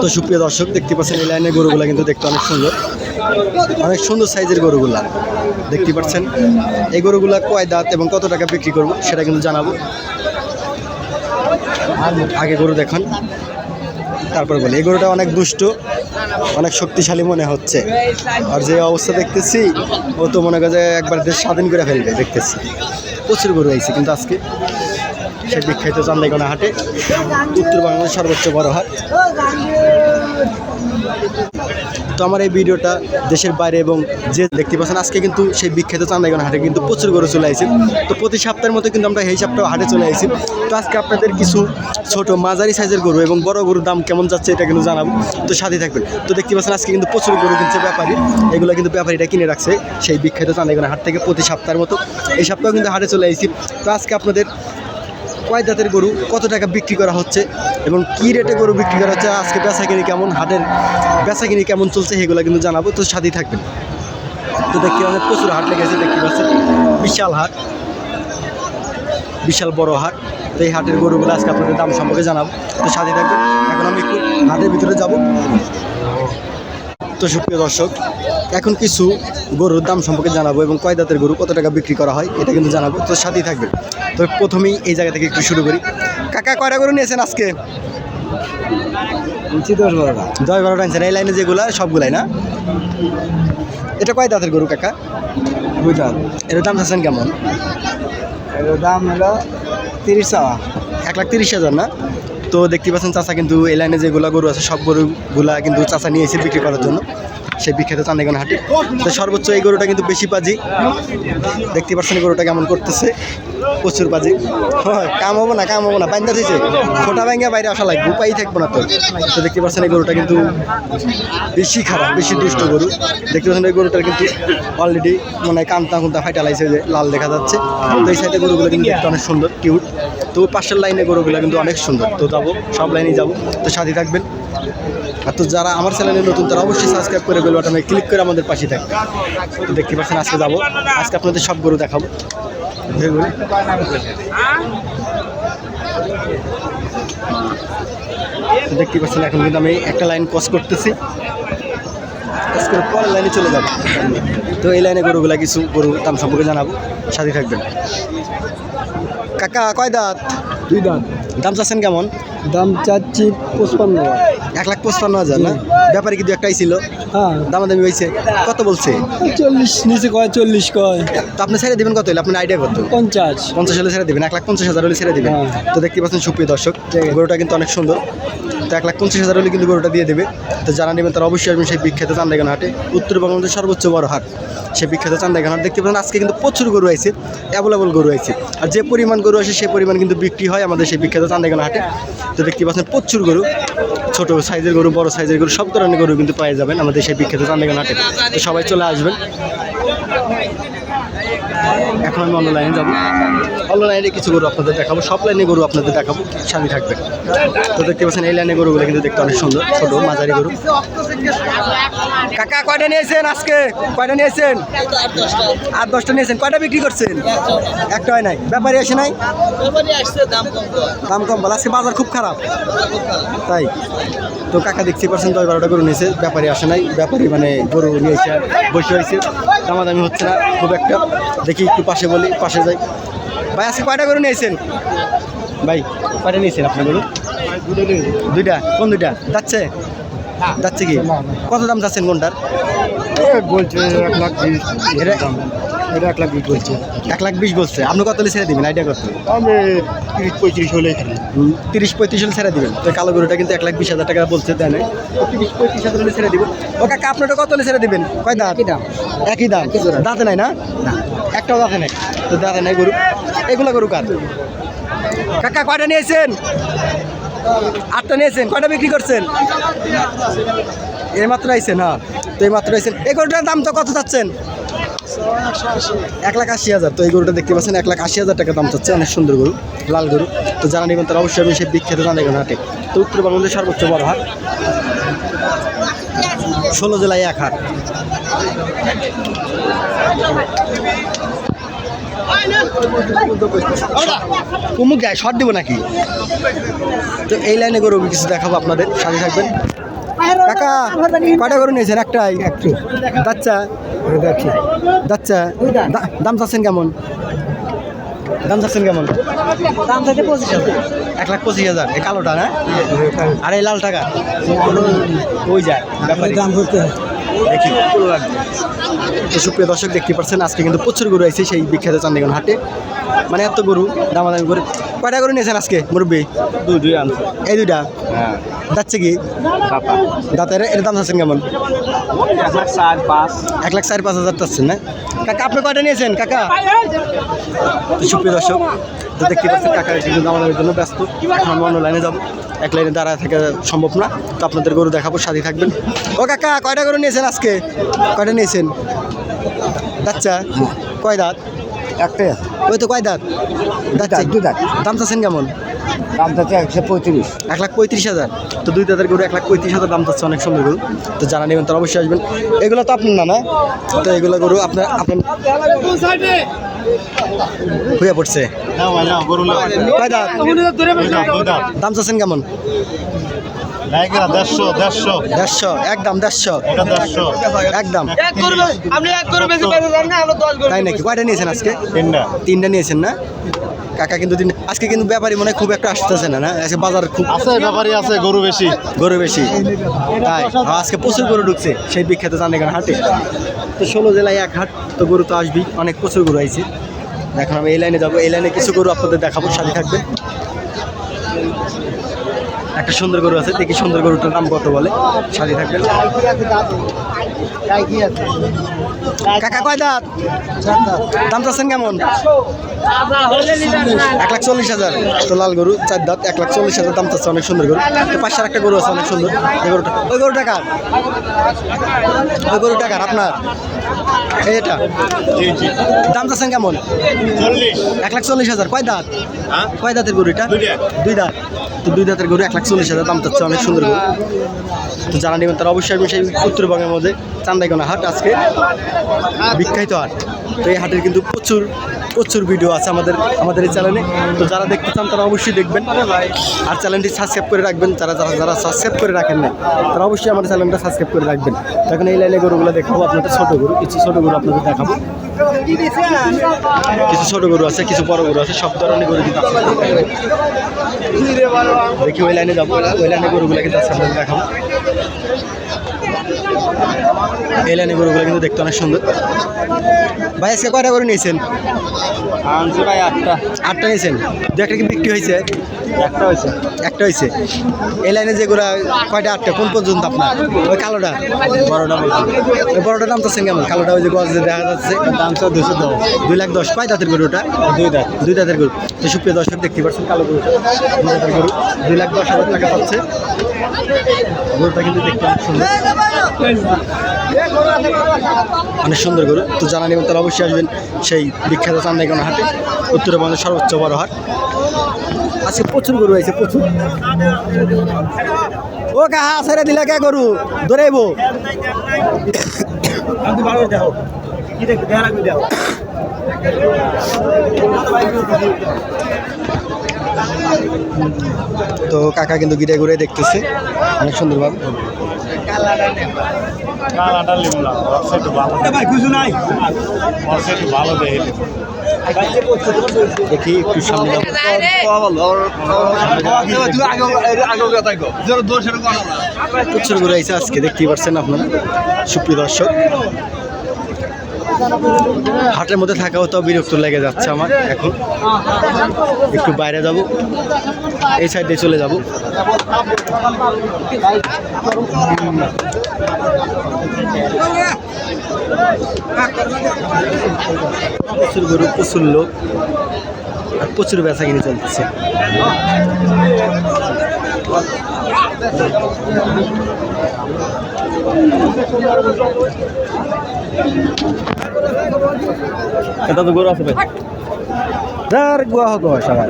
তো সুপ্রিয় দর্শক দেখতে পাচ্ছেন এই লাইনের গরুগুলা কিন্তু দেখতে অনেক সুন্দর সাইজের গরুগুলা দেখতে পাচ্ছেন। এই গরুগুলা কয় দাঁত এবং কত টাকা বিক্রি করব সেটা কিন্তু জানাবো। আগে গরু দেখান, তারপর বলি। এই গরুটা অনেক দুষ্ট, অনেক শক্তিশালী মনে হচ্ছে। আর যে অবস্থা দেখতেছি ও তো মনে করে যে একবার দেশ স্বাধীন করে ফেলবে। দেখতেছি প্রচুর গরু আইছে কিন্তু আজকে সে বিখ্যাত চান্দাইগোনা হাটে, উত্তরবঙ্গের সর্বোচ্চ বড় হাট। তো আমার এই ভিডিওটা দেশের বাইরে এবং যে দেখতে পাচ্ছেন আজকে কিন্তু সেই বিখ্যাত চান্দাইগোনা হাটে কিন্তু প্রচুর গরু চলে আসছে। তো প্রতি সপ্তাহের মতো কিন্তু আমরা এই সপ্তাহে হাটে চলে আসছি। তো আজকে আপনাদের কিছু ছোট মাঝারি সাইজের গরু এবং বড় গরুর দাম কেমন যাচ্ছে এটা কিন্তু জানাবো। তো সাথে থাকবেন। তো দেখতে পাচ্ছেন আজকে কিন্তু প্রচুর গরু কিনছে ব্যাপারী। এগুলো কিন্তু ব্যাপারীটা কিনে রাখছে সেই বিখ্যাত চান্দাইগোনা হাট থেকে প্রতি সপ্তাহের মতো। এই সপ্তাহে কিন্তু হাটে চলে আসছি। তো আজকে আপনাদের কয় দাঁতের গরু কত টাকা বিক্রি করা হচ্ছে এবং কী রেটে গরু বিক্রি করা হচ্ছে, আজকে বেচাকিনি কেমন, হাটের বেচাকিনি কেমন চলছে সেগুলো কিন্তু জানাবো। তো সাথেই থাকবেন। তো দেখতে অনেক প্রচুর হাট লেগেছে, দেখতে পাচ্ছেন বিশাল হাট, বিশাল বড় হাট। তো এই হাটের গরুগুলো আজকে আপনাদের দাম সম্পর্কে জানাবো। তো সাথেই থাকবেন। এখন আমি একটু হাটের ভিতরে যাব। তো সুপ্রিয় দর্শক এখন কিছু গরুর দাম সম্পর্কে জানাবো এবং কয় দাঁতের গরু কত টাকা বিক্রি করা হয় এটা কিন্তু জানাবো। তো সাথেই থাকবেন। তো প্রথমেই এই জায়গা থেকে একটু শুরু করি। কাকা কয়টা গরু নিয়েছেন আজকে? 10-12টা। 10-12টা নিয়েছেন। এই লাইনে যেগুলো সবগুলাই না? এটা কয় দাঁতের গরু কাকা? 2 দাঁত। এর দাম চাচ্ছেন কেমন? এর দাম হলো 30 টাকা। 1,30,000 না? তো দেখতে পাচ্ছেন চাচা কিন্তু এই লাইনে যেগুলো গরু আছে সব গরুগুলা কিন্তু চাচা নিয়েছে বিক্রি করার জন্য সেই বিখ্যাত চান্দাইগোনা হাটে। তো সর্বোচ্চ এই গরুটা কিন্তু বেশি পাজি। দেখতে পাচ্ছেন গরুটা কেমন করতেছে, প্রচুর পাজি। হয় কাম হবো না বাইন্দা দিয়েছে, ফোটা ভাঙ্গা বাইরে আসা লাগবে, উপায় থাকবো না তো। তো দেখতে পাচ্ছেন এই গরুটা কিন্তু বেশি খারাপ, বেশি দুষ্ট গরু। দেখতে পাচ্ছেন এই গরুটার কিন্তু অলরেডি মানে কান্তা ফাইটা লাগছে, যে লাল দেখা যাচ্ছে। তো এই সাইডে গরুগুলো কিন্তু দেখতে অনেক সুন্দর, কিউট। তো পাশের লাইনে গরুগুলো কিন্তু অনেক সুন্দর। তো যাবো, সব লাইনেই যাবো। তো সাথে থাকবেন। আর তো যারা আমার চ্যানেলে নতুন তারা অবশ্যই সাবস্ক্রাইব করে বেল বাটনে ক্লিক করে আমাদের পাশে থাকবে। তো দেখতে পাচ্ছেন আজকে যাবো, আজকে আপনাদের সব গরু দেখাবো। দেখতে পাচ্ছেন এখন কিন্তু আমি একটা লাইন ক্রস করতেছি, ক্রস করে পরের লাইনে চলে যাব। তো এই লাইনে গরুগুলা কিছু গরু দাম সম্পর্কে জানাবো, সাথে থাকবেন। কাকা কয় দাঁত? 2 দাঁত। দাম চাচ্ছেন কেমন? দাম চাচ্ছি 55। 1,55,000 না? ব্যাপারে কিন্তু একটাই ছিল, হ্যাঁ দামাদামি হয়েছে। কত বলছে? 40 নিচে কয়, 40 কয়। তো আপনি ছেড়ে দেবেন কত হলে? আপনার আইডিয়া কত? 50 হলে ছেড়ে দেবেন, 1,50,000 হলে ছেড়ে দেবেন। তো দেখতে পাচ্ছেন সুপ্রিয় দর্শক গরুটা কিন্তু অনেক সুন্দর। তো 1,50,000 হলে কিন্তু গরুটা দিয়ে দেবে। তো যারা নেবেন তারা অবশ্যই আসবেন সেই বিখ্যাত চান্দাইগোনা হাটে, উত্তরবঙ্গের সর্বোচ্চ বড় হাট সেই বিখ্যাত চান্দাইগোনা হাট। দেখতে পাচ্ছেন আজকে কিন্তু প্রচুর গরু আছে, অ্যাভেলেবল গরু আছে। আর যে পরিমাণ গরু আসে সেই পরিমাণ কিন্তু বিক্রি হয় আমাদের সেই বিখ্যাত চান্দাইগোনা হাটে। তো দেখতে পাচ্ছেন প্রচুর গরু, ছোট সাইজের গরু, বড় সাইজের গরু, সব ধরনের গরু কিন্তু পেয়ে যাবেন আমাদের সেই বিখ্যাত চান্দাইগোনা হাটে। তো সবাই চলে আসবেন। এখন আমি অন্য লাইনে যাবো, অন্য লাইনে কিছু গরু আপনাদের দেখাবো, সব লাইনে গরু আপনাদের দেখাবো, সাথে থাকবেন। তো দেখতে পাচ্ছেন এই লাইনে গরুগুলো কিন্তু দেখতে অনেক সুন্দর, ছোট মাঝারি গরু। কাকা কয়টা নিয়েছেন আজকে? কয়টা নিয়েছেন? 8-10টা নিয়েছেন। কয়টা বিক্রি করছেন? একটা হয় নাই। ব্যাপারী আসে নাই? দাম কম বলে আজকে বাজার খুব খারাপ, তাই? তো কাকা দেখতে পাচ্ছেন 10-12টা গরু নিয়েছে, ব্যাপারী আসে নাই। ব্যাপারী মানে গরু নিয়েছে বসে হয়েছে, দামাদামি হচ্ছে না খুব একটা। দেখি একটু পাশে বলি, পাশে যাই। ভাই আজকে কয়টা গরু নিয়েছেন? ভাই কয়টা নিয়েছেন আপনার গরু? 2টা। কোন 2টা? যাচ্ছে কি? কত দাম যাচ্ছেন কোনটার? বলছে 1,20,000। এটা 1,20,000 বলছে। 1,20,000 বলছে। আপনি কত হলে ছেড়ে দেবেন, আইডিয়া কত? আমি 30-35 হলে 30-35 হলে ছেড়ে দেবেন। তো কালো গরুটা কিন্তু 1,20,000 টাকা বলছে, তাই না? 30-35 হলে ছেড়ে দিব। ও কাকা আপনারটা কত হলে ছেড়ে দেবেন? কয় দাঁত? একই দাম। দাঁতে নাই না? একটাও দাঁতে নাই। তো দাঁতে নাই গরু। এগুলো গরু কার? কাকা কয়টা নিয়েছেন? 8টা নিয়েছেন। কয়টা বিক্রি করছেন? এইমাত্র আইছেন? হ্যাঁ, তো এইমাত্র আইছেন। এই গরুটার দাম তো কত চাচ্ছেন? 1,80,000। তো এই গরুটা দেখতে পাচ্ছেন 1,80,000 টাকা দাম চাচ্ছে, অনেক সুন্দর গরু, লাল গরু। তো যারা নেবেন তারা অবশ্যই আমি সেই বিখ্যাত চান্দাইগোনা হাটে। তো উত্তরবঙ্গের সর্বোচ্চ বড় হাট, 16 জেলায় এক হাট। কুমুক যায় শর্ট দিব নাকি? তো এই লাইনে গরু কিছু দেখাবো আপনাদের, সাথে থাকবেন। কাকা কয়টা গরু নিয়েছেন? একটাই। যাচ্ছা যাচ্ছা দাম চাচ্ছেন কেমন? দাম চাচ্ছেন কেমন? দাম থাকে 25,000। 1,25,000। এই কালোটা না? আর এই লাল টাকা ওই যায় ব্যাপারে দাম করতে দেখি ভালো লাগবে। তো সুপ্রিয় দর্শক দেখতে পাচ্ছেন আজকে কিন্তু প্রচুর গরু আছে সেই বিখ্যাত চান্দিগঞ্জ হাটে, মানে এত গরু দামাদামি করে। কয়টা গরু নিয়েছেন আজকে মুরব্বী? দুই আনছে। এই দুইটা হ্যাঁ যাচ্ছে কি দাঁতের? এর দাম চাচ্ছেন কেমন? 1,04,5,000। 1,04,5,000 চাচ্ছেন না? কাকা আপনি কয়টা নিয়েছেন কাকা? তো সুপ্রিয় দর্শক তো দেখতে পাচ্ছেন কাকা কিন্তু দামাদামির জন্য ব্যস্ত। এখন আমি অন্য লাইনে যাবো, এক লাইনে দাঁড়ায় থাকা সম্ভব না। তো আপনাদের গরু দেখাবো, সাথে থাকবেন। ও কাকা কয়টা গরু নিয়েছেন আজকে? কয়টা নিয়েছেন? আচ্ছা কয় দাঁত? একটাই ওই তো কয় দাঁত? দুই দাঁত। দাম চাচ্ছেন কেমন? দাম থাকে 135। 1,35,000। তো দুই দাঁতের গরু 1,35,000 দাম চাচ্ছে, অনেক সুন্দর গরু। তো যারা নেবেন তারা অবশ্যই আসবেন। এগুলো তো আপনার না, না? তো এগুলো গরু আপনার হয়ে পড়ছে। কয় দাঁত? দাম চাচ্ছেন কেমন? 1,50,000। একদম 1,50,000। একদম তাই নাকি? কয়টা নিয়েছেন আজকে? তিনটা নিয়েছেন না? কাকা কিন্তু আজকে কিন্তু ব্যাপারী মনে হয় খুব একটা আসতেছে না, না? আজকে বাজার খুব আছে, ব্যাপারই আছে, গরু বেশি। তাই আজকে প্রচুর গরু ঢুকছে সেই বিখ্যাত চান্দিগঞ্জ হাটে। তো 16 জেলায় এক হাট, তো গরু তো আসবেই, অনেক প্রচুর গরু আইছে। এখন আমি এই লাইনে যাবো, এই লাইনে কিছু গরু আপনাদের দেখাবো, সাথে থাকবেন। একটা সুন্দর গরু আছে, দেখি সুন্দর গরুটার দাম কত বলে, সাথে থাকবেন। কাকা কয় দাঁত? দাম চাচ্ছেন কেমন? 1,40,000। তো লাল গরু 4 দাঁত, 1,40,000 দাম চাচ্ছে, অনেক সুন্দর গরু। তো পাশের একটা গরু আছে অনেক সুন্দর, এই গরুটা। ওই গরুটা কার? ওই গরুটা কার আপনার? এটা দাম চাচ্ছেন কেমন? 1,40,000। কয় দাঁত? কয় দাঁতের গরু এটা? দুই দাঁত। তো দুই দাঁতের গরু 1,40,000 দাম চাচ্ছে, অনেক সুন্দর গরু। তো যারা নেবেন তারা অবশ্যই আসবেন সেই উত্তরবঙ্গের মধ্যে চান্দিগঞ্জ হাট, আজকে বিখ্যাত হাট। তো এই হাটের কিন্তু প্রচুর ভিডিও আছে আমাদের এই চ্যানেলে। তো যারা দেখতে চান তারা অবশ্যই দেখবেন, আর চ্যানেলটি সাবস্ক্রাইব করে রাখবেন। যারা সাবস্ক্রাইব করে রাখেন না তারা অবশ্যই আমাদের চ্যানেলটা সাবস্ক্রাইব করে রাখবেন। তখন এই লাইনে গরুগুলো দেখাবো আপনাদের, ছোটো গরু, কিছু ছোটো গরু আপনাদের দেখাবো। কিছু ছোটো গরু আছে, কিছু বড় গরু আছে, সব ধরনের গরু কিন্তু আছে। দেখি ওই লাইনে যাবো, ওই লাইনে গরুগুলো কিন্তু আপনাদের দেখাবো। এই লাইনে গরুগুলো কিন্তু দেখতে অনেক সুন্দর। ভাই আজকে কয়টা গরু নিয়েছেন? আনছে ভাই 8টা। 8টা নিয়েছেন? দু একটা কি বিক্রি হয়েছে? একটা হয়েছে। এই লাইনে যে গরু কয়টা? 8টা। কোন পর্যন্ত আপনার? ওই কালোটা? বড়টা বলছি। ওই বড়টার দাম চাচ্ছেন কেমন? কালোটা ওই যে গজ দেখা যাচ্ছে, দাম 210। 2,10,000। কয় দাঁতের গরু ওটা? দুই দাঁতের গরু। তো সুপ্রিয় দর্শক দেখতে পাচ্ছেন কালো গরু, 2 দাঁতের গরু, 2,10,000 টাকা পাচ্ছে। গরুটা কিন্তু দেখতে অনেক সুন্দর, অনেক সুন্দর গরু। তো জানা নেবেন তারা অবশ্যই আসবেন সেই বিখ্যাত চান্দিগঞ্জ হাটে, উত্তরবঙ্গের সর্বোচ্চ বড় হাট। আজকে প্রচুর গরু আছে, প্রচুর। ও কাহা ছেড়ে দিলে কে গরু ধরেইব? তো কাকা কিন্তু গিরে ঘুরে দেখতেছে অনেক সুন্দরভাবে। দেখি একটু সামনে যাবো। প্রচুর ঘুরে আইসে আজকে, দেখতেই পাচ্ছেন আপনারা সুপ্রিয় দর্শক। হাটের মধ্যে থাকাও তো বিরক্ত লেগে যাচ্ছে আমার। এখন একটু বাইরে যাব, এই সাইডে চলে যাব। প্রচুর গরু, প্রচুর লোক, আর প্রচুর বেচা কিনে চলতেছে। এটা তো গরু আছে ভাই, যার গোয়া হতো সবাই।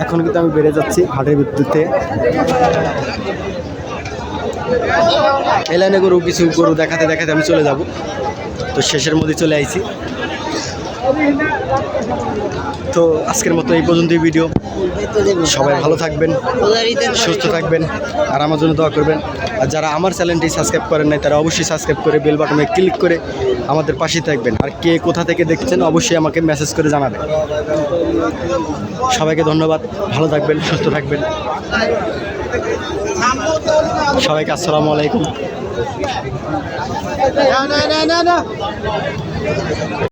এখন কিন্তু আমি বেড়ে যাচ্ছি হাটের ভিত্তিতে। এই লাইনে গরু, কিছু গরু দেখাতে দেখাতে আমি চলে যাব। তো শেষের মধ্যে চলে আইছি। তো আজকের মতো এই পর্যন্তই ভিডিও। সবাই ভালো থাকবেন, সুস্থ থাকবেন, আর আমার জন্য দোয়া করবেন। আর যারা আমার চ্যানেলটি সাবস্ক্রাইব করেন নাই তারা অবশ্যই সাবস্ক্রাইব করে বেল বাটনে ক্লিক করে আমাদের পাশে থাকবেন। আর কে কোথা থেকে দেখছেন অবশ্যই আমাকে মেসেজ করে জানাবেন। সবাইকে ধন্যবাদ, ভালো থাকবেন, সুস্থ থাকবেন। সবাইকে আসসালামু আলাইকুম।